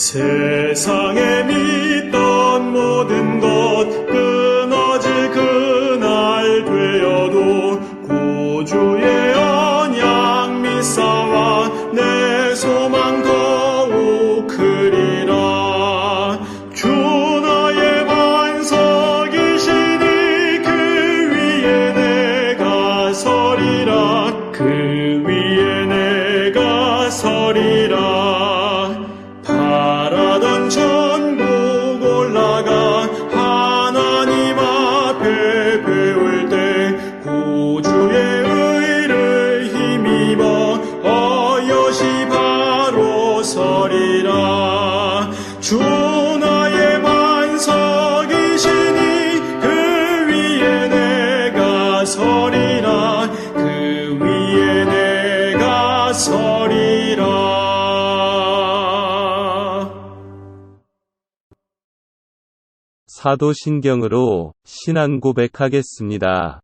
세상에 믿던 모든 것 끊어질 그날 되어도 구주의 언약 믿사와 내 소망 더욱 크리라. 주 나의 반석이시니 그 위에 내가 서리라. 그 위에 내가 서리라. 바라던 천국 올라가 하나님 앞에 배울 때 구주의 의를 힘입어 어여시 바로 서리라. 주 나의 반석이시니 그 위에 내가 서리라. 그 위에 내가 서리라. 사도신경으로 신앙 고백하겠습니다.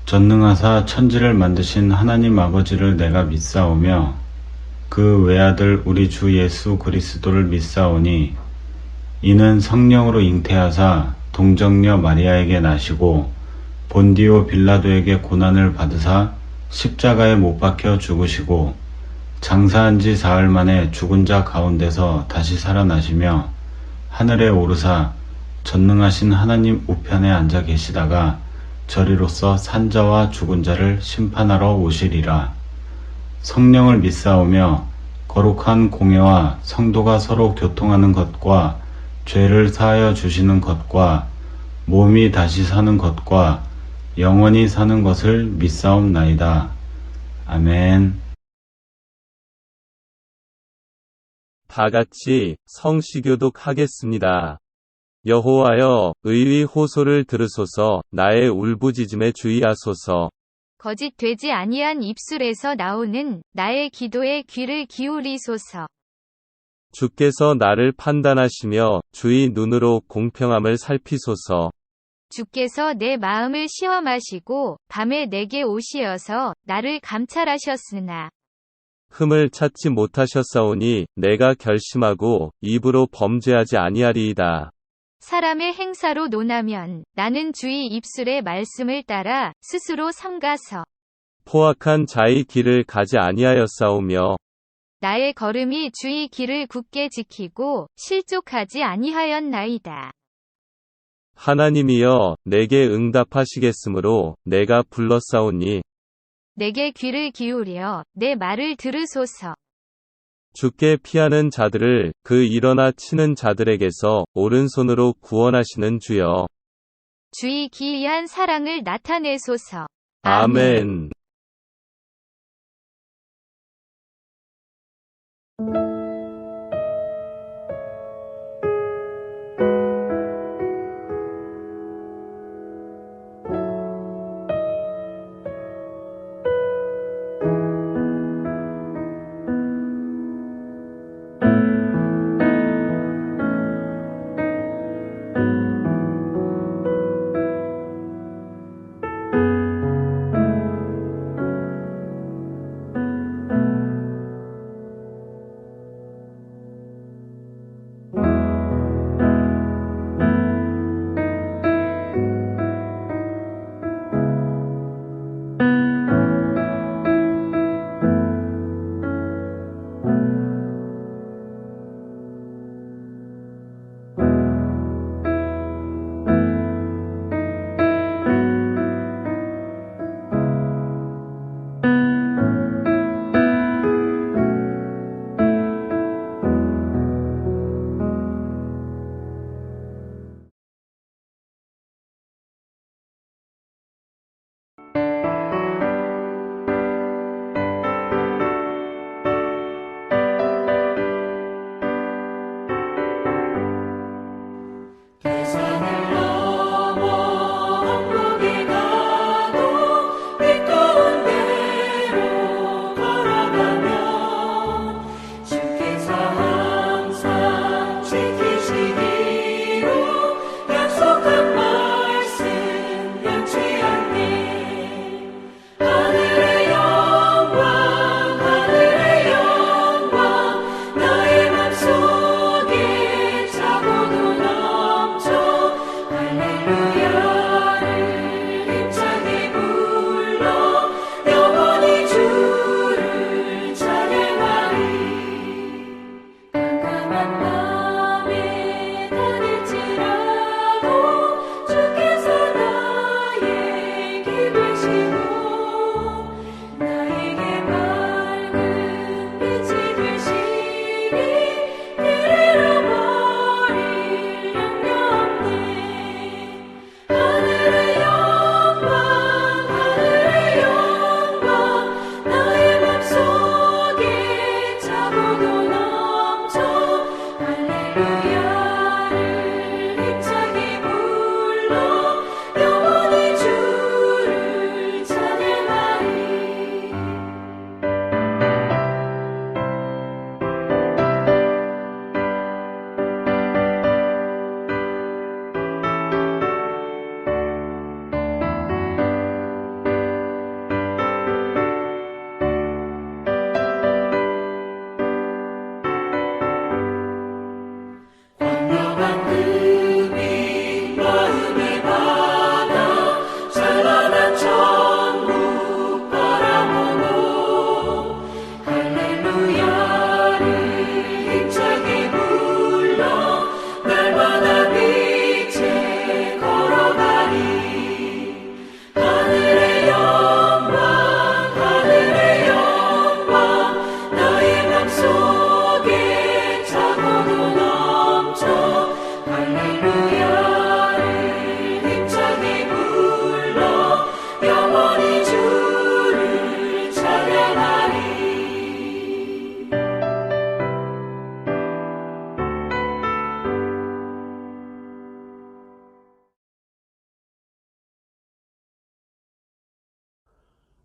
전능하사 천지를 만드신 하나님 아버지를 내가 믿사오며 그 외아들 우리 주 예수 그리스도를 믿사오니 이는 성령으로 잉태하사 동정녀 마리아에게 나시고 본디오 빌라도에게 고난을 받으사 십자가에 못 박혀 죽으시고 장사한 지 사흘 만에 죽은 자 가운데서 다시 살아나시며 하늘에 오르사 전능하신 하나님 우편에 앉아 계시다가 저리로서 산자와 죽은 자를 심판하러 오시리라. 성령을 믿사오며 거룩한 공회와 성도가 서로 교통하는 것과 죄를 사하여 주시는 것과 몸이 다시 사는 것과 영원히 사는 것을 믿사옵나이다. 아멘. 다 같이 성시교독 하겠습니다. 여호와여, 의의 호소를 들으소서. 나의 울부짖음에 주의하소서. 거짓 되지 아니한 입술에서 나오는 나의 기도에 귀를 기울이소서. 주께서 나를 판단하시며 주의 눈으로 공평함을 살피소서. 주께서 내 마음을 시험하시고 밤에 내게 오시어서 나를 감찰하셨으나 흠을 찾지 못하셨사오니 내가 결심하고 입으로 범죄하지 아니하리이다. 사람의 행사로 논하면 나는 주의 입술의 말씀을 따라 스스로 삼가서 포악한 자의 길을 가지 아니하였사오며 나의 걸음이 주의 길을 굳게 지키고 실족하지 아니하였나이다. 하나님이여, 내게 응답하시겠으므로 내가 불렀사오니 내게 귀를 기울여 내 말을 들으소서. 주께 피하는 자들을 그 일어나 치는 자들에게서 오른손으로 구원하시는 주여. 주의 기이한 사랑을 나타내소서. 아멘.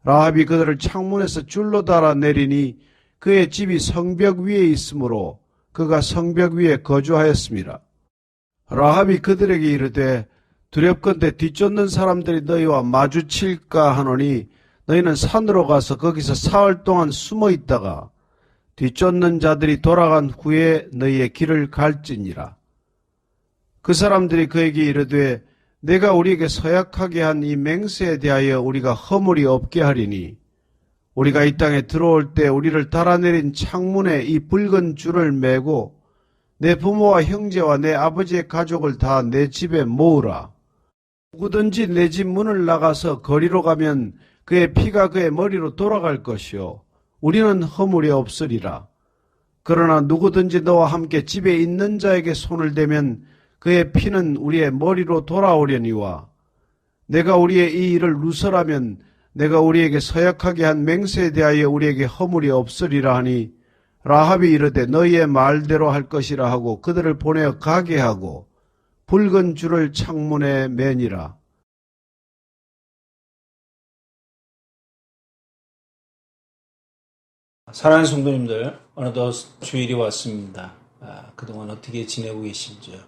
라합이 그들을 창문에서 줄로 달아 내리니 그의 집이 성벽 위에 있으므로 그가 성벽 위에 거주하였습니다. 라합이 그들에게 이르되 두렵건대 뒤쫓는 사람들이 너희와 마주칠까 하노니 너희는 산으로 가서 거기서 사흘 동안 숨어 있다가 뒤쫓는 자들이 돌아간 후에 너희의 길을 갈지니라. 그 사람들이 그에게 이르되 내가 우리에게 서약하게 한 이 맹세에 대하여 우리가 허물이 없게 하리니 우리가 이 땅에 들어올 때 우리를 달아내린 창문에 이 붉은 줄을 매고 내 부모와 형제와 내 아버지의 가족을 다 내 집에 모으라. 누구든지 내 집 문을 나가서 거리로 가면 그의 피가 그의 머리로 돌아갈 것이요 우리는 허물이 없으리라. 그러나 누구든지 너와 함께 집에 있는 자에게 손을 대면 그의 피는 우리의 머리로 돌아오려니와 내가 우리의 이 일을 누설하면 내가 우리에게 서약하게 한 맹세에 대하여 우리에게 허물이 없으리라 하니 라합이 이르되 너희의 말대로 할 것이라 하고 그들을 보내어 가게 하고 붉은 줄을 창문에 매니라. 사랑하는 성도님들, 어느덧 주일이 왔습니다. 그동안 어떻게 지내고 계신지요?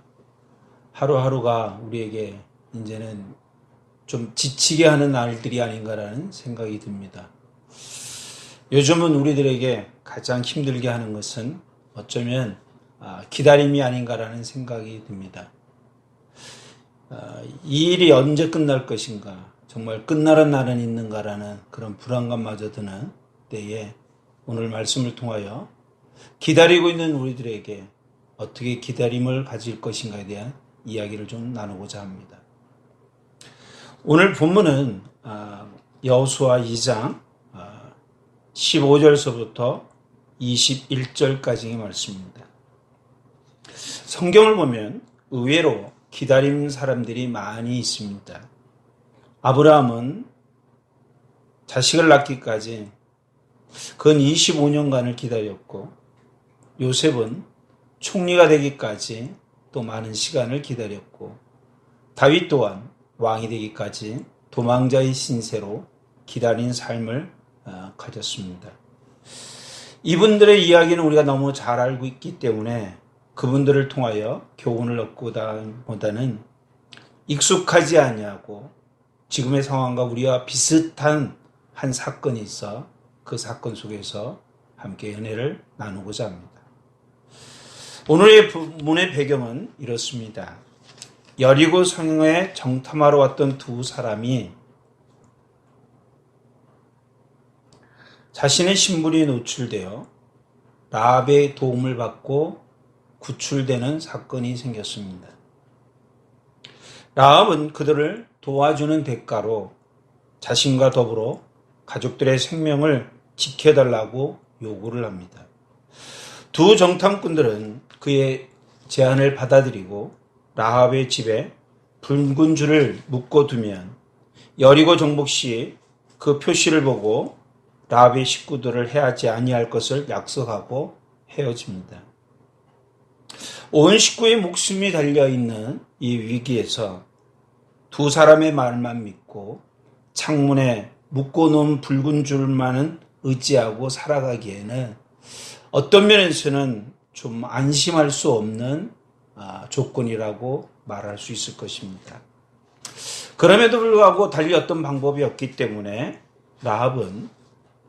하루하루가 우리에게 이제는 좀 지치게 하는 날들이 아닌가라는 생각이 듭니다. 요즘은 우리들에게 가장 힘들게 하는 것은 어쩌면 기다림이 아닌가라는 생각이 듭니다. 이 일이 언제 끝날 것인가, 정말 끝나는 날은 있는가라는 그런 불안감마저 드는 때에 오늘 말씀을 통하여 기다리고 있는 우리들에게 어떻게 기다림을 가질 것인가에 대한 이야기를 좀 나누고자 합니다. 오늘 본문은 여호수아 2장 15절서부터 21절까지의 말씀입니다. 성경을 보면 의외로 기다린 사람들이 많이 있습니다. 아브라함은 자식을 낳기까지 근 25년간을 기다렸고 요셉은 총리가 되기까지 또 많은 시간을 기다렸고 다윗 또한 왕이 되기까지 도망자의 신세로 기다린 삶을 가졌습니다. 이분들의 이야기는 우리가 너무 잘 알고 있기 때문에 그분들을 통하여 교훈을 얻고보다는 익숙하지 아니하고 지금의 상황과 우리와 비슷한 한 사건이 있어 그 사건 속에서 함께 은혜를 나누고자 합니다. 오늘의 본문의 배경은 이렇습니다. 여리고 성에 정탐하러 왔던 두 사람이 자신의 신분이 노출되어 라합의 도움을 받고 구출되는 사건이 생겼습니다. 라합은 그들을 도와주는 대가로 자신과 더불어 가족들의 생명을 지켜달라고 요구를 합니다. 두 정탐꾼들은 그의 제안을 받아들이고 라합의 집에 붉은 줄을 묶어두면 여리고 정복 시 그 표시를 보고 라합의 식구들을 해하지 아니할 것을 약속하고 헤어집니다. 온 식구의 목숨이 달려있는 이 위기에서 두 사람의 말만 믿고 창문에 묶어놓은 붉은 줄만은 의지하고 살아가기에는 어떤 면에서는 좀 안심할 수 없는 조건이라고 말할 수 있을 것입니다. 그럼에도 불구하고 달리 어떤 방법이 없기 때문에 라합은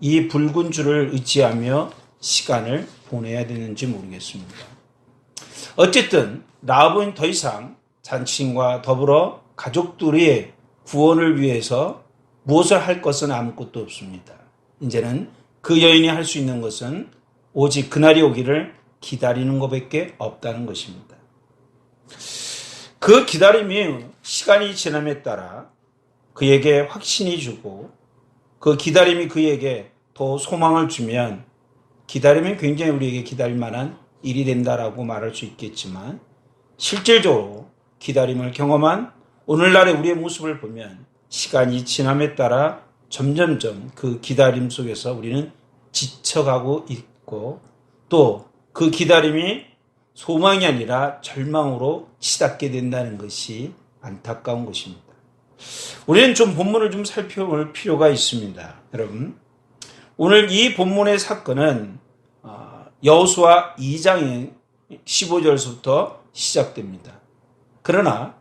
이 붉은 줄을 의지하며 시간을 보내야 되는지 모르겠습니다. 어쨌든 라합은 더 이상 자신과 더불어 가족들의 구원을 위해서 무엇을 할 것은 아무것도 없습니다. 이제는 그 여인이 할 수 있는 것은 오직 그날이 오기를 기다리는 것밖에 없다는 것입니다. 그 기다림이 시간이 지남에 따라 그에게 확신이 주고 그 기다림이 그에게 더 소망을 주면 기다림은 굉장히 우리에게 기다릴 만한 일이 된다라고 말할 수 있겠지만 실질적으로 기다림을 경험한 오늘날의 우리의 모습을 보면 시간이 지남에 따라 점점점 그 기다림 속에서 우리는 지쳐가고 있고 또 그 기다림이 소망이 아니라 절망으로 치닫게 된다는 것이 안타까운 것입니다. 우리는 좀 본문을 좀 살펴볼 필요가 있습니다. 여러분, 오늘 이 본문의 사건은 여호수아 2장의 15절부터 시작됩니다. 그러나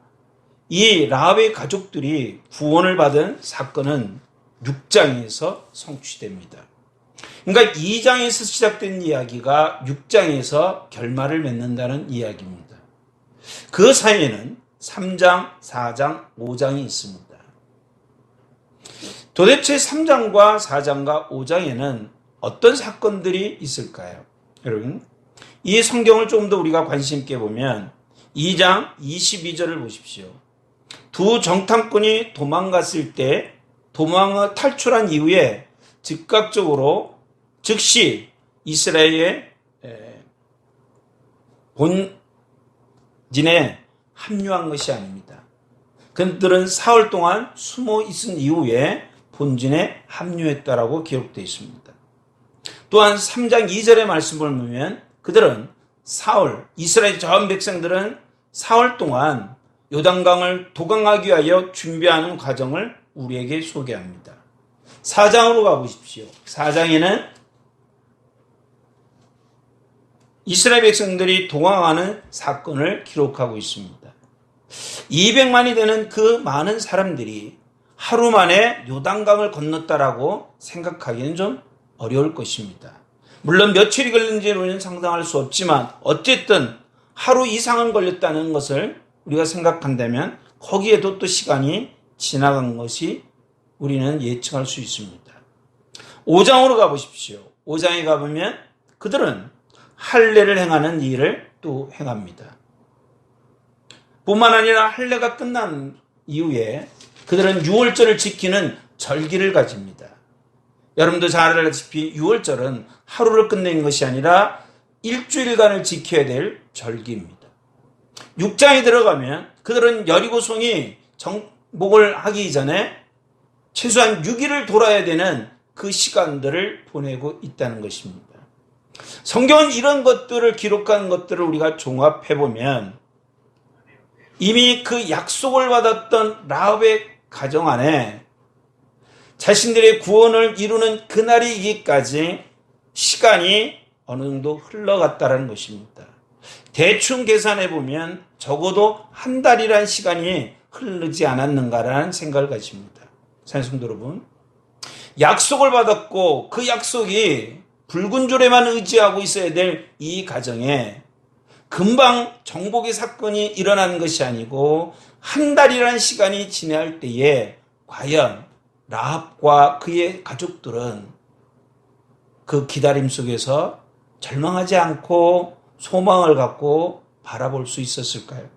이 라합의 가족들이 구원을 받은 사건은 6장에서 성취됩니다. 그러니까 2장에서 시작된 이야기가 6장에서 결말을 맺는다는 이야기입니다. 그 사이에는 3장, 4장, 5장이 있습니다. 도대체 3장과 4장과 5장에는 어떤 사건들이 있을까요? 여러분, 이 성경을 조금 더 우리가 관심 있게 보면 2장 22절을 보십시오. 두 정탐꾼이 도망갔을 때 탈출한 이후에 즉각적으로 즉시 이스라엘의 본진에 합류한 것이 아닙니다. 그들은 사흘 동안 숨어 있은 이후에 본진에 합류했다라고 기록되어 있습니다. 또한 3장 2절의 말씀을 보면 그들은 이스라엘 전 백성들은 사흘 동안 요단강을 도강하기 위하여 준비하는 과정을 우리에게 소개합니다. 4장으로 가보십시오. 4장에는 이스라엘 백성들이 도강하는 사건을 기록하고 있습니다. 200만이 되는 그 많은 사람들이 하루 만에 요단강을 건넜다라고 생각하기는 좀 어려울 것입니다. 물론 며칠이 걸린지는 상상할 수 없지만 어쨌든 하루 이상은 걸렸다는 것을 우리가 생각한다면 거기에도 또 시간이 지나간 것이 우리는 예측할 수 있습니다. 5장으로 가보십시오. 5장에 가보면 그들은 할례를 행하는 일을 또 행합니다. 뿐만 아니라 할례가 끝난 이후에 그들은 유월절을 지키는 절기를 가집니다. 여러분도 잘 알다시피 유월절은 하루를 끝내는 것이 아니라 일주일간을 지켜야 될 절기입니다. 6장에 들어가면 그들은 여리고성이 정복을 하기 전에 최소한 6일을 돌아야 되는 그 시간들을 보내고 있다는 것입니다. 성경은 이런 것들을 기록한 것들을 우리가 종합해보면 이미 그 약속을 받았던 라합의 가정 안에 자신들의 구원을 이루는 그날이기까지 시간이 어느 정도 흘러갔다는 것입니다. 대충 계산해보면 적어도 한 달이라는 시간이 흐르지 않았는가라는 생각을 가집니다. 사랑하는 여러분, 약속을 받았고 그 약속이 붉은 줄에만 의지하고 있어야 될 이 가정에 금방 정복의 사건이 일어나는 것이 아니고 한 달이라는 시간이 지날 때에 과연 라합과 그의 가족들은 그 기다림 속에서 절망하지 않고 소망을 갖고 바라볼 수 있었을까요?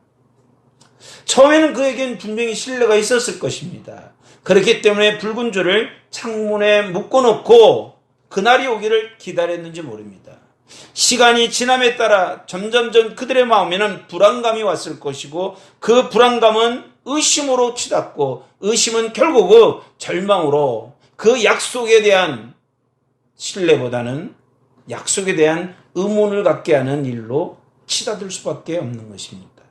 처음에는 그에겐 분명히 신뢰가 있었을 것입니다. 그렇기 때문에 붉은 줄을 창문에 묶어놓고 그날이 오기를 기다렸는지 모릅니다. 시간이 지남에 따라 점점점 그들의 마음에는 불안감이 왔을 것이고 그 불안감은 의심으로 치닫고 의심은 결국 절망으로 그 약속에 대한 신뢰보다는 약속에 대한 의문을 갖게 하는 일로 치닫을 수밖에 없는 것입니다.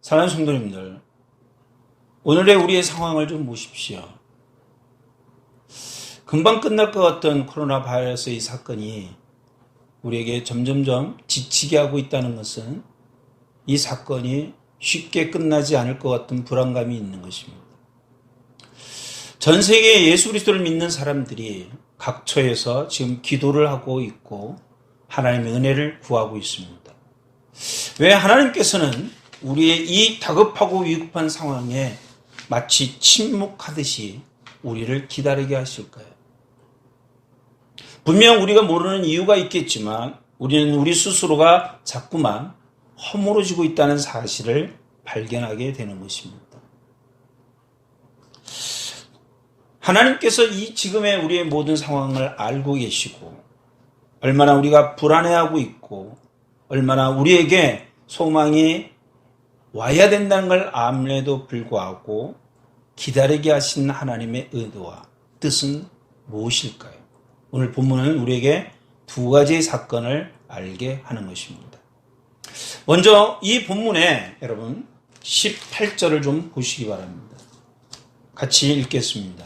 사랑하는 성도님들, 오늘의 우리의 상황을 좀 보십시오. 금방 끝날 것 같던 코로나 바이러스의 사건이 우리에게 점점점 지치게 하고 있다는 것은 이 사건이 쉽게 끝나지 않을 것 같은 불안감이 있는 것입니다. 전 세계에 예수 그리스도를 믿는 사람들이 각처에서 지금 기도를 하고 있고 하나님의 은혜를 구하고 있습니다. 왜 하나님께서는 우리의 이 다급하고 위급한 상황에 마치 침묵하듯이 우리를 기다리게 하실까요? 분명 우리가 모르는 이유가 있겠지만 우리는 우리 스스로가 자꾸만 허물어지고 있다는 사실을 발견하게 되는 것입니다. 하나님께서 이 지금의 우리의 모든 상황을 알고 계시고 얼마나 우리가 불안해하고 있고 얼마나 우리에게 소망이 와야 된다는 걸 암에도 불구하고 기다리게 하신 하나님의 의도와 뜻은 무엇일까요? 오늘 본문은 우리에게 두 가지의 사건을 알게 하는 것입니다. 먼저 이 본문에 여러분 18절을 좀 보시기 바랍니다. 같이 읽겠습니다.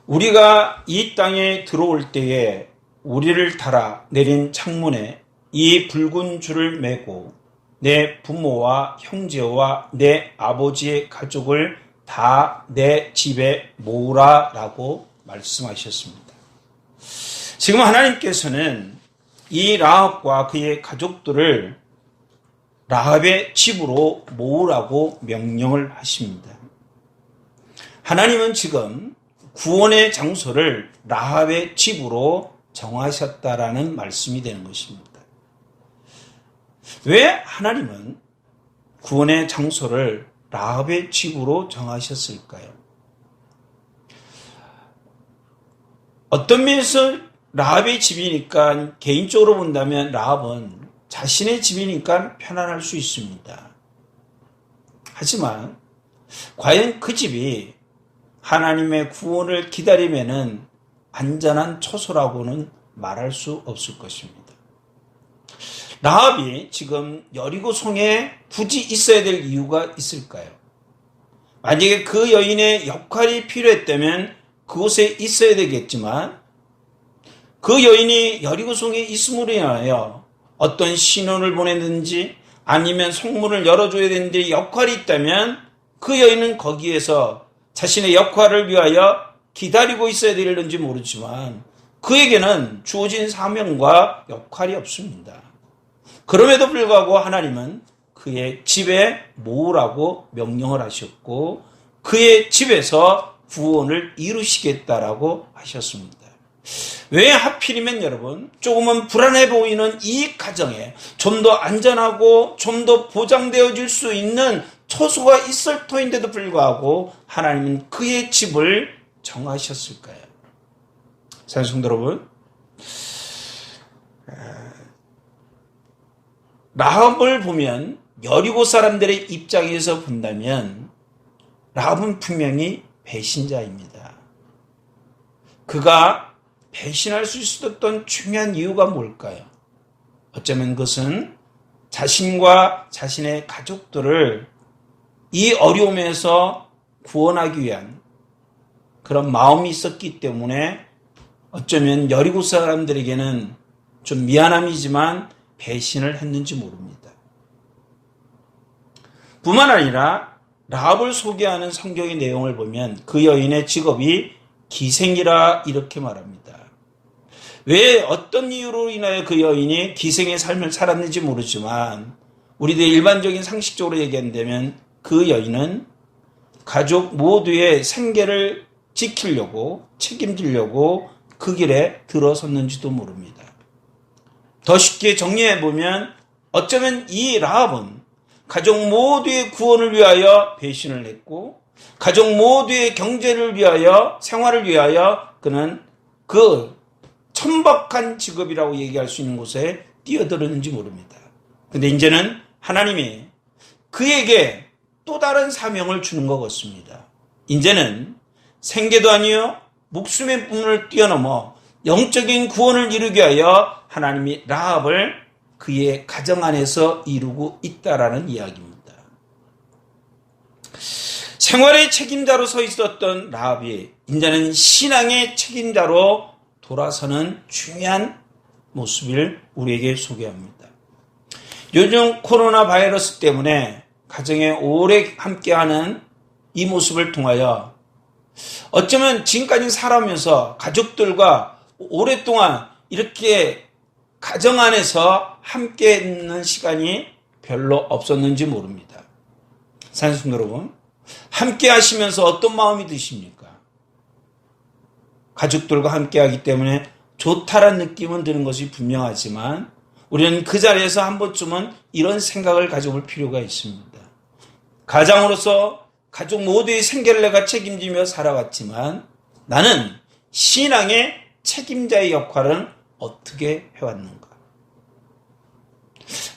우리가 이 땅에 들어올 때에 우리를 달아 내린 창문에 이 붉은 줄을 메고 내 부모와 형제와 내 아버지의 가족을 다 내 집에 모으라 라고 말씀하셨습니다. 지금 하나님께서는 이 라합과 그의 가족들을 라합의 집으로 모으라고 명령을 하십니다. 하나님은 지금 구원의 장소를 라합의 집으로 정하셨다라는 말씀이 되는 것입니다. 왜 하나님은 구원의 장소를 라합의 집으로 정하셨을까요? 어떤 면에서 라합의 집이니까 개인적으로 본다면 라합은 자신의 집이니까 편안할 수 있습니다. 하지만 과연 그 집이 하나님의 구원을 기다리면은 안전한 처소라고는 말할 수 없을 것입니다. 라합이 지금 여리고성에 굳이 있어야 될 이유가 있을까요? 만약에 그 여인의 역할이 필요했다면 그곳에 있어야 되겠지만 그 여인이 여리고성에 있음으로 인하여 어떤 신호를 보냈는지 아니면 성문을 열어줘야 되는데 역할이 있다면 그 여인은 거기에서 자신의 역할을 위하여 기다리고 있어야 되는지 모르지만 그에게는 주어진 사명과 역할이 없습니다. 그럼에도 불구하고 하나님은 그의 집에 모으라고 명령을 하셨고 그의 집에서 구원을 이루시겠다라고 하셨습니다. 왜 하필이면 여러분 조금은 불안해 보이는 이 가정에 좀 더 안전하고 좀 더 보장되어질 수 있는 처소가 있을 터인데도 불구하고 하나님은 그의 집을 정하셨을까요? 사랑하는 성도 여러분, 라합을 보면 여리고 사람들의 입장에서 본다면 라합은 분명히 배신자입니다. 그가 배신할 수 있었던 중요한 이유가 뭘까요? 어쩌면 그것은 자신과 자신의 가족들을 이 어려움에서 구원하기 위한 그런 마음이 있었기 때문에 어쩌면 여리고 사람들에게는 좀 미안함이지만 배신을 했는지 모릅니다. 뿐만 아니라 라합을 소개하는 성경의 내용을 보면 그 여인의 직업이 기생이라 이렇게 말합니다. 왜 어떤 이유로 인하여 그 여인이 기생의 삶을 살았는지 모르지만 우리들의 일반적인 상식적으로 얘기한다면 그 여인은 가족 모두의 생계를 지키려고 책임지려고 그 길에 들어섰는지도 모릅니다. 더 쉽게 정리해보면 어쩌면 이 라합은 가족 모두의 구원을 위하여 배신을 했고 가족 모두의 경제를 위하여 생활을 위하여 그는 그 천박한 직업이라고 얘기할 수 있는 곳에 뛰어들었는지 모릅니다. 그런데 이제는 하나님이 그에게 또 다른 사명을 주는 것 같습니다. 이제는 생계도 아니요 목숨의 분을 뛰어넘어 영적인 구원을 이루기 위하여 하나님이 라합을 그의 가정 안에서 이루고 있다라는 이야기입니다. 생활의 책임자로 서 있었던 라합이 이제는 신앙의 책임자로 돌아서는 중요한 모습을 우리에게 소개합니다. 요즘 코로나 바이러스 때문에 가정에 오래 함께하는 이 모습을 통하여 어쩌면 지금까지 살아오면서 가족들과 오랫동안 이렇게 가정 안에서 함께 있는 시간이 별로 없었는지 모릅니다. 사랑하는 성도 여러분, 함께 하시면서 어떤 마음이 드십니까? 가족들과 함께 하기 때문에 좋다라는 느낌은 드는 것이 분명하지만 우리는 그 자리에서 한 번쯤은 이런 생각을 가져볼 필요가 있습니다. 가장으로서 가족 모두의 생계를 내가 책임지며 살아왔지만 나는 신앙의 책임자의 역할은 어떻게 해왔는가?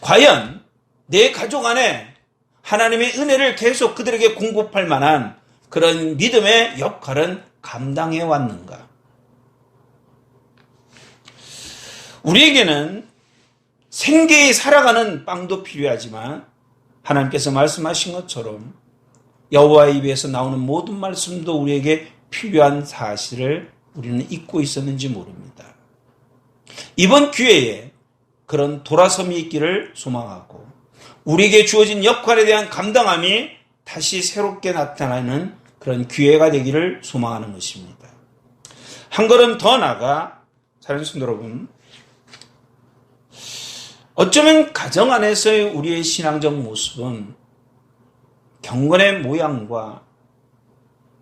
과연 내 가족 안에 하나님의 은혜를 계속 그들에게 공급할 만한 그런 믿음의 역할은 감당해 왔는가? 우리에게는 생계에 살아가는 빵도 필요하지만 하나님께서 말씀하신 것처럼 여호와의 입에서 나오는 모든 말씀도 우리에게 필요한 사실을 우리는 잊고 있었는지 모릅니다. 이번 기회에 그런 돌아섬이 있기를 소망하고 우리에게 주어진 역할에 대한 감당함이 다시 새롭게 나타나는 그런 기회가 되기를 소망하는 것입니다. 한 걸음 더 나아가 사랑하는 성도 여러분, 어쩌면 가정 안에서의 우리의 신앙적 모습은 경건의 모양과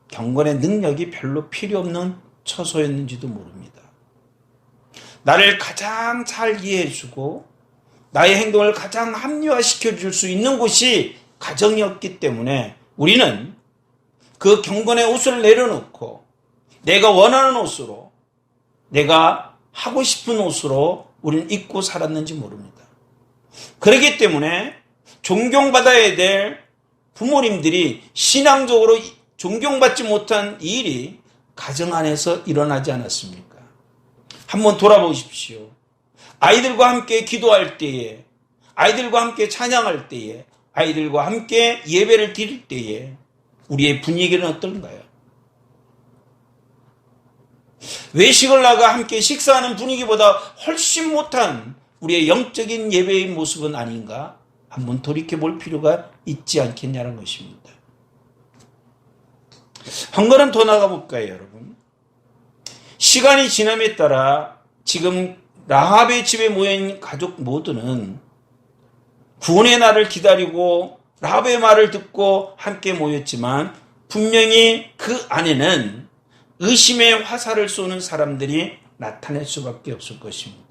경건의 능력이 별로 필요 없는 처소였는지도 모릅니다. 나를 가장 잘 이해해주고 나의 행동을 가장 합리화시켜줄 수 있는 곳이 가정이었기 때문에 우리는 그 경건의 옷을 내려놓고 내가 원하는 옷으로, 내가 하고 싶은 옷으로 우리는 입고 살았는지 모릅니다. 그렇기 때문에 존경받아야 될 부모님들이 신앙적으로 존경받지 못한 일이 가정 안에서 일어나지 않았습니까? 한번 돌아보십시오. 아이들과 함께 기도할 때에, 아이들과 함께 찬양할 때에, 아이들과 함께 예배를 드릴 때에 우리의 분위기는 어떤가요? 외식을 나가 함께 식사하는 분위기보다 훨씬 못한 우리의 영적인 예배의 모습은 아닌가? 한번 돌이켜볼 필요가 있지 않겠냐는 것입니다. 한 걸음 더 나가볼까요, 여러분? 시간이 지남에 따라 지금 라합의 집에 모여있는 가족 모두는 구원의 날을 기다리고 라합의 말을 듣고 함께 모였지만 분명히 그 안에는 의심의 화살을 쏘는 사람들이 나타날 수밖에 없을 것입니다.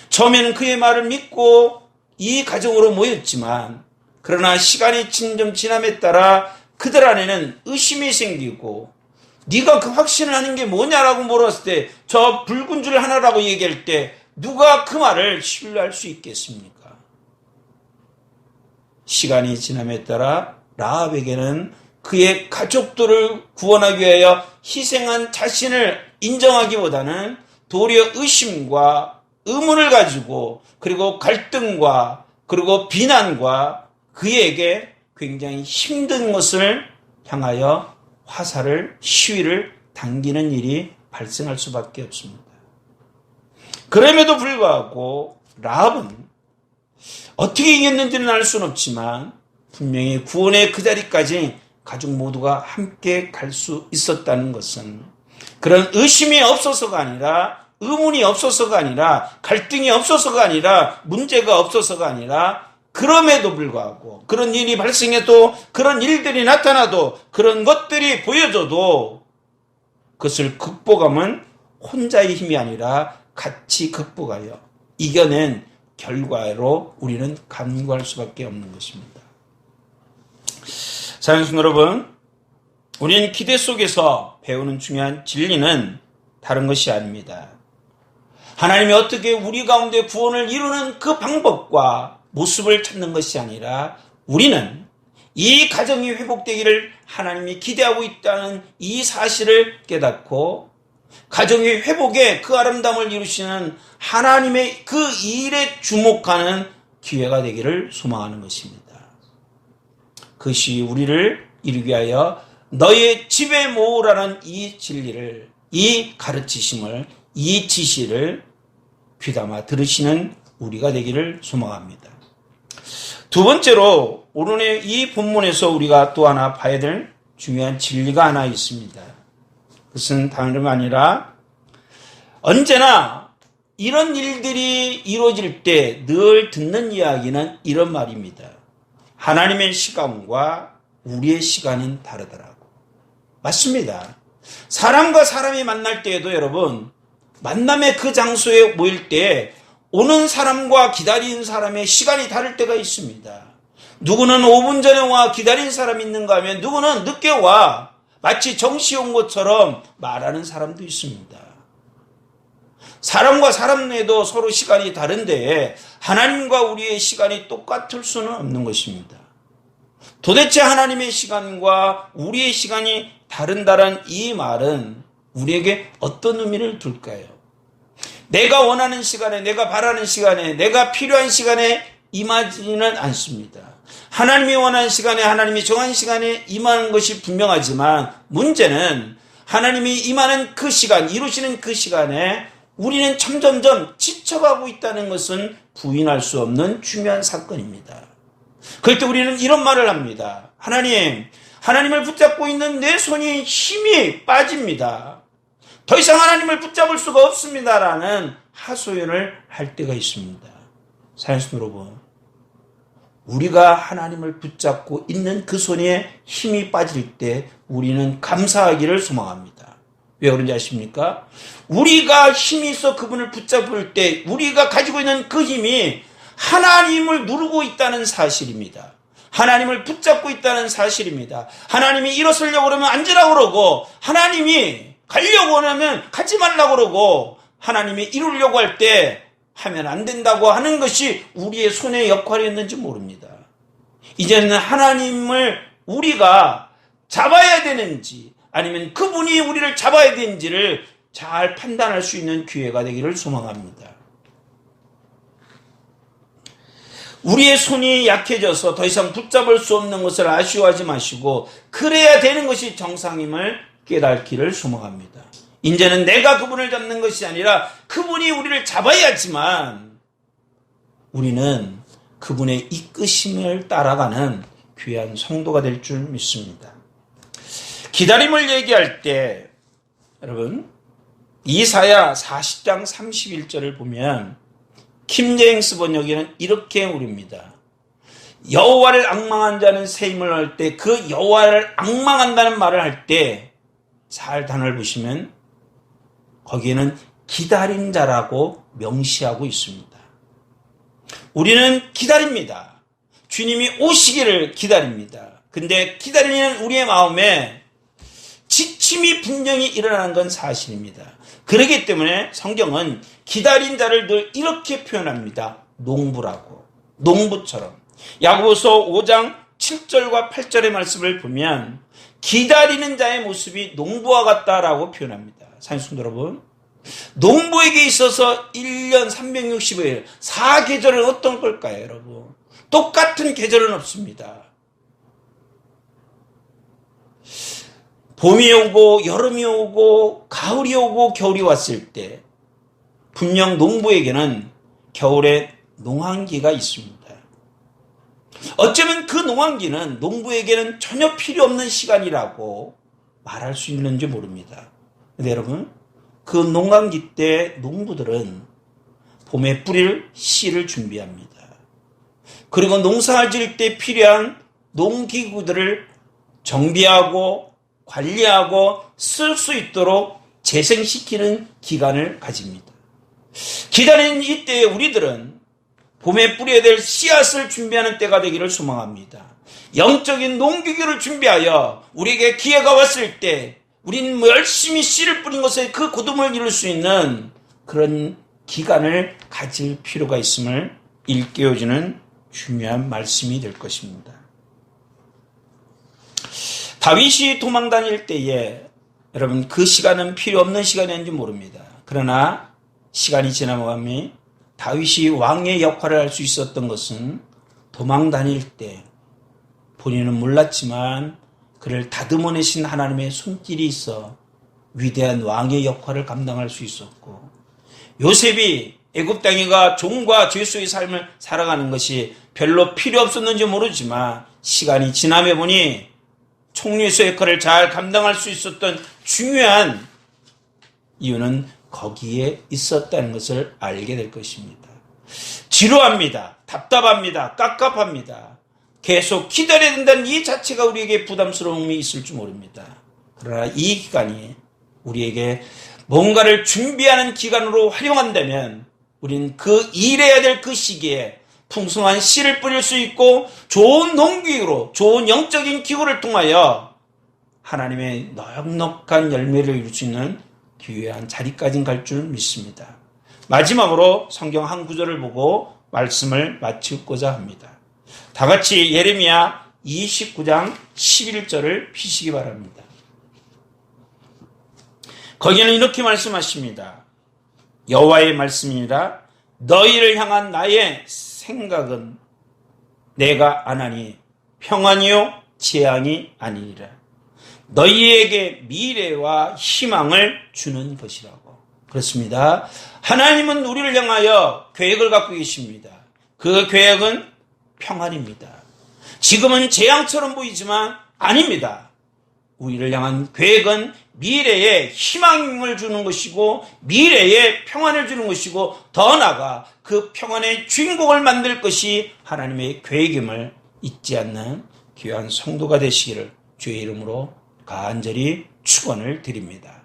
처음에는 그의 말을 믿고 이 가정으로 모였지만 그러나 시간이 점점 지남에 따라 그들 안에는 의심이 생기고 네가 그 확신을 하는 게 뭐냐라고 물었을 때 저 붉은 줄 하나라고 얘기할 때 누가 그 말을 신뢰할 수 있겠습니까? 시간이 지남에 따라 라합에게는 그의 가족들을 구원하기 위하여 희생한 자신을 인정하기보다는 도리어 의심과 의문을 가지고 그리고 갈등과 그리고 비난과 그에게 굉장히 힘든 것을 향하여 화살을, 시위를 당기는 일이 발생할 수밖에 없습니다. 그럼에도 불구하고 라합은 어떻게 이겼는지는 알 수는 없지만 분명히 구원의 그 자리까지 가족 모두가 함께 갈 수 있었다는 것은 그런 의심이 없어서가 아니라 의문이 없어서가 아니라 갈등이 없어서가 아니라 문제가 없어서가 아니라 그럼에도 불구하고 그런 일이 발생해도 그런 일들이 나타나도 그런 것들이 보여줘도 그것을 극복하면 혼자의 힘이 아니라 같이 극복하여 이겨낸 결과로 우리는 간구할 수밖에 없는 것입니다. 사랑하는 성도 여러분, 우리는 기대 속에서 배우는 중요한 진리는 다른 것이 아닙니다. 하나님이 어떻게 우리 가운데 구원을 이루는 그 방법과 모습을 찾는 것이 아니라 우리는 이 가정이 회복되기를 하나님이 기대하고 있다는 이 사실을 깨닫고 가정의 회복에 그 아름다움을 이루시는 하나님의 그 일에 주목하는 기회가 되기를 소망하는 것입니다. 그것이 우리를 이루기 위하여 너의 집에 모으라는 이 진리를, 이 가르치심을, 이 지시를 귀담아 들으시는 우리가 되기를 소망합니다. 두 번째로 오늘의 이 본문에서 우리가 또 하나 봐야 될 중요한 진리가 하나 있습니다. 그것은 다름 아니라 언제나 이런 일들이 이루어질 때 늘 듣는 이야기는 이런 말입니다. 하나님의 시간과 우리의 시간은 다르더라고. 맞습니다. 사람과 사람이 만날 때에도 여러분, 만남의 그 장소에 모일 때 오는 사람과 기다리는 사람의 시간이 다를 때가 있습니다. 누구는 5분 전에 와 기다린 사람이 있는가 하면 누구는 늦게 와 마치 정시 온 것처럼 말하는 사람도 있습니다. 사람과 사람 내도 서로 시간이 다른데 하나님과 우리의 시간이 똑같을 수는 없는 것입니다. 도대체 하나님의 시간과 우리의 시간이 다른다는 이 말은 우리에게 어떤 의미를 둘까요? 내가 원하는 시간에, 내가 바라는 시간에, 내가 필요한 시간에 임하지는 않습니다. 하나님이 원하는 시간에 하나님이 정한 시간에 임하는 것이 분명하지만 문제는 하나님이 임하는 그 시간, 이루시는 그 시간에 우리는 점점점 지쳐가고 있다는 것은 부인할 수 없는 중요한 사건입니다. 그럴 때 우리는 이런 말을 합니다. 하나님을 붙잡고 있는 내 손이 힘이 빠집니다. 더 이상 하나님을 붙잡을 수가 없습니다라는 하소연을 할 때가 있습니다. 사랑하는 여러분, 우리가 하나님을 붙잡고 있는 그 손에 힘이 빠질 때 우리는 감사하기를 소망합니다. 왜 그런지 아십니까? 우리가 힘이 있어 그분을 붙잡을 때 우리가 가지고 있는 그 힘이 하나님을 누르고 있다는 사실입니다. 하나님을 붙잡고 있다는 사실입니다. 하나님이 일어서려고 그러면 앉으라고 그러고, 하나님이 가려고 하면 가지 말라고 그러고, 하나님이 이루려고 할 때 하면 안 된다고 하는 것이 우리의 손의 역할이었는지 모릅니다. 이제는 하나님을 우리가 잡아야 되는지 아니면 그분이 우리를 잡아야 되는지를 잘 판단할 수 있는 기회가 되기를 소망합니다. 우리의 손이 약해져서 더 이상 붙잡을 수 없는 것을 아쉬워하지 마시고 그래야 되는 것이 정상임을 깨닫기를 소망합니다. 이제는 내가 그분을 잡는 것이 아니라 그분이 우리를 잡아야지만 우리는 그분의 이끄심을 따라가는 귀한 성도가 될 줄 믿습니다. 기다림을 얘기할 때 여러분 이사야 40장 31절을 보면 킴제임스 번역에는 이렇게 우립니다. 여호와를 앙망한 자는 새 힘을 얻을 때 그 여호와를 앙망한다는 말을 할 때 잘 단어를 보시면 거기에는 기다린 자라고 명시하고 있습니다. 우리는 기다립니다. 주님이 오시기를 기다립니다. 근데 기다리는 우리의 마음에 지침이 분명히 일어나는 건 사실입니다. 그렇기 때문에 성경은 기다린 자를 늘 이렇게 표현합니다. 농부라고. 농부처럼. 야고보서 5장 7절과 8절의 말씀을 보면 기다리는 자의 모습이 농부와 같다라고 표현합니다. 사랑하는 여러분, 농부에게 있어서 1년 365일 4계절은 어떤 걸까요, 여러분? 똑같은 계절은 없습니다. 봄이 오고 여름이 오고 가을이 오고 겨울이 왔을 때 분명 농부에게는 겨울에 농한기가 있습니다. 어쩌면 그 농한기는 농부에게는 전혀 필요 없는 시간이라고 말할 수 있는지 모릅니다. 근데 여러분, 그 농한기 때 농부들은 봄에 뿌릴 씨를 준비합니다. 그리고 농사를 지을 때 필요한 농기구들을 정비하고 관리하고 쓸 수 있도록 재생시키는 기간을 가집니다. 기다리는 이때에 우리들은 봄에 뿌려야 될 씨앗을 준비하는 때가 되기를 소망합니다. 영적인 농기구를 준비하여 우리에게 기회가 왔을 때 우리는 열심히 씨를 뿌린 것에 그 고통을 이룰 수 있는 그런 기간을 가질 필요가 있음을 일깨워주는 중요한 말씀이 될 것입니다. 다윗이 도망 다닐 때에 여러분 그 시간은 필요 없는 시간이었는지 모릅니다. 그러나 시간이 지나가면 다윗이 왕의 역할을 할 수 있었던 것은 도망 다닐 때 본인은 몰랐지만 그를 다듬어내신 하나님의 손길이 있어 위대한 왕의 역할을 감당할 수 있었고, 요셉이 애굽 땅에가 종과 죄수의 삶을 살아가는 것이 별로 필요 없었는지 모르지만 시간이 지나며 보니 총리의 역할을 잘 감당할 수 있었던 중요한 이유는 거기에 있었다는 것을 알게 될 것입니다. 지루합니다. 답답합니다. 깝깝합니다. 계속 기다려야 된다는 이 자체가 우리에게 부담스러움이 있을 줄 모릅니다. 그러나 이 기간이 우리에게 뭔가를 준비하는 기간으로 활용한다면 우리는 그 일해야 될 그 시기에 풍성한 씨를 뿌릴 수 있고 좋은 농기구로 좋은 영적인 기구를 통하여 하나님의 넉넉한 열매를 이룰 수 있는 기회한 자리까지 갈 줄 믿습니다. 마지막으로 성경 한 구절을 보고 말씀을 마치고자 합니다. 다 같이 예레미야 29장 11절을 피시기 바랍니다. 거기는 이렇게 말씀하십니다. 여호와의 말씀이니라. 너희를 향한 나의 생각은 내가 안 하니 평안이요 재앙이 아니니라. 너희에게 미래와 희망을 주는 것이라고. 그렇습니다. 하나님은 우리를 향하여 계획을 갖고 계십니다. 그 계획은 평안입니다. 지금은 재앙처럼 보이지만 아닙니다. 우리를 향한 계획은 미래에 희망을 주는 것이고 미래에 평안을 주는 것이고 더 나아가 그 평안의 주인공을 만들 것이 하나님의 계획임을 잊지 않는 귀한 성도가 되시기를 주의 이름으로 간절히 축원을 드립니다.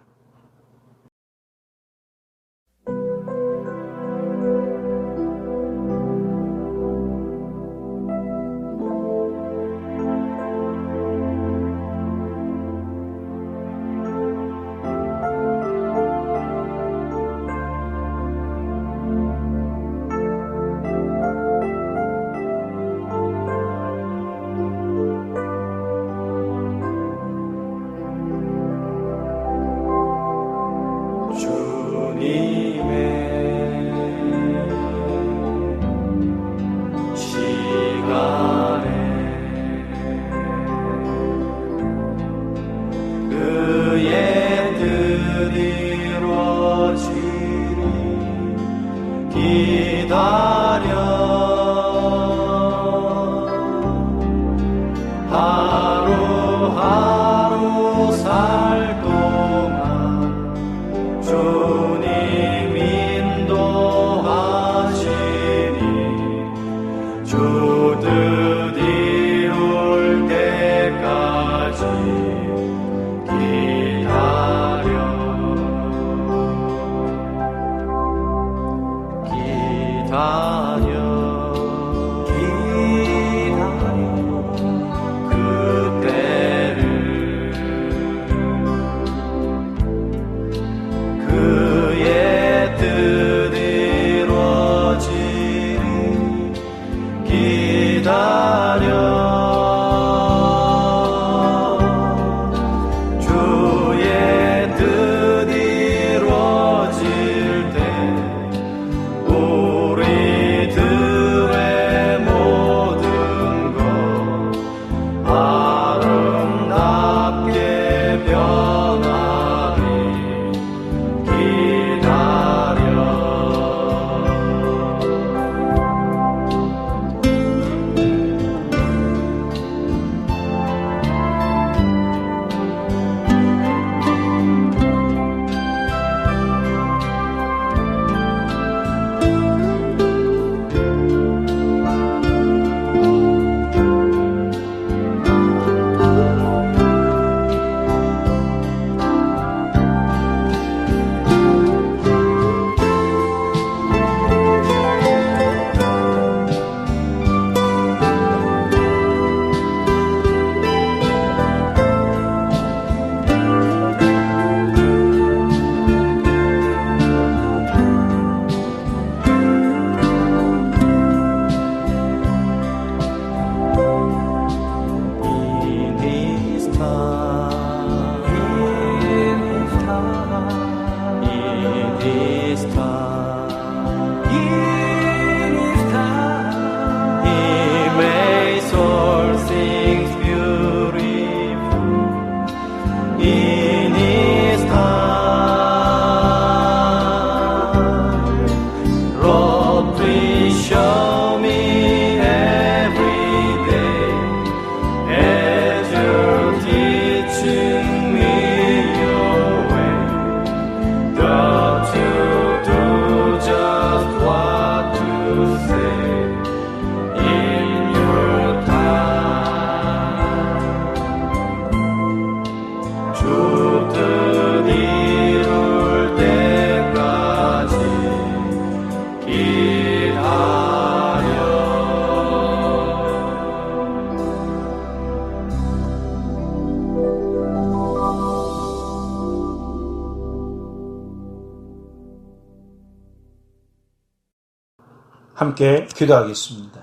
함께 기도하겠습니다.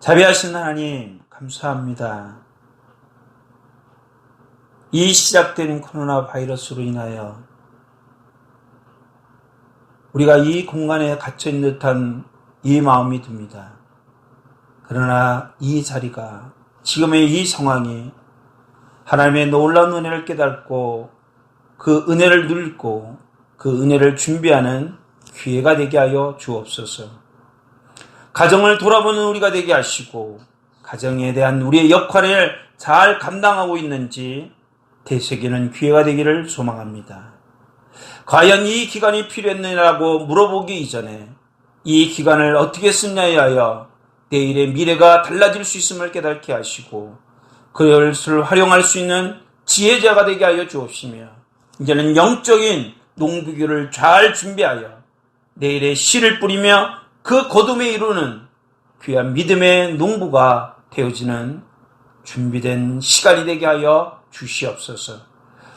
자비하신 하나님 감사합니다. 이 시작된 코로나 바이러스로 인하여 우리가 이 공간에 갇혀있는 듯한 이 마음이 듭니다. 그러나 이 자리가, 지금의 이 상황이 하나님의 놀라운 은혜를 깨닫고 그 은혜를 누리고 그 은혜를 준비하는 기회가 되게 하여 주옵소서. 가정을 돌아보는 우리가 되게 하시고 가정에 대한 우리의 역할을 잘 감당하고 있는지 되새기는 기회가 되기를 소망합니다. 과연 이 기간이 필요했느냐고 물어보기 이전에 이 기간을 어떻게 쓰냐에 하여 내일의 미래가 달라질 수 있음을 깨닫게 하시고 그것을 활용할 수 있는 지혜자가 되게 하여 주옵시며 이제는 영적인 농부교를 잘 준비하여 내일의 씨를 뿌리며 그 거둠에 이루는 귀한 믿음의 농부가 되어지는 준비된 시간이 되게 하여 주시옵소서.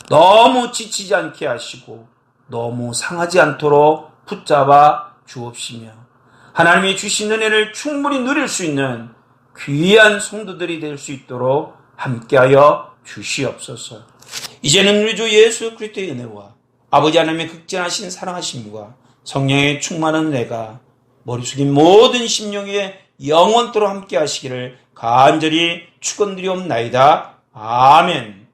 너무 지치지 않게 하시고 너무 상하지 않도록 붙잡아 주옵시며 하나님이 주신 은혜를 충분히 누릴 수 있는 귀한 성도들이 될 수 있도록 함께하여 주시옵소서. 이제는 우리 주 예수 그리스도의 은혜와 아버지 하나님의 극진하신 사랑하심과 성령의 충만한 은혜가 머리 숙인 모든 심령에 영원토록 함께 하시기를 간절히 축원드리옵나이다. 아멘.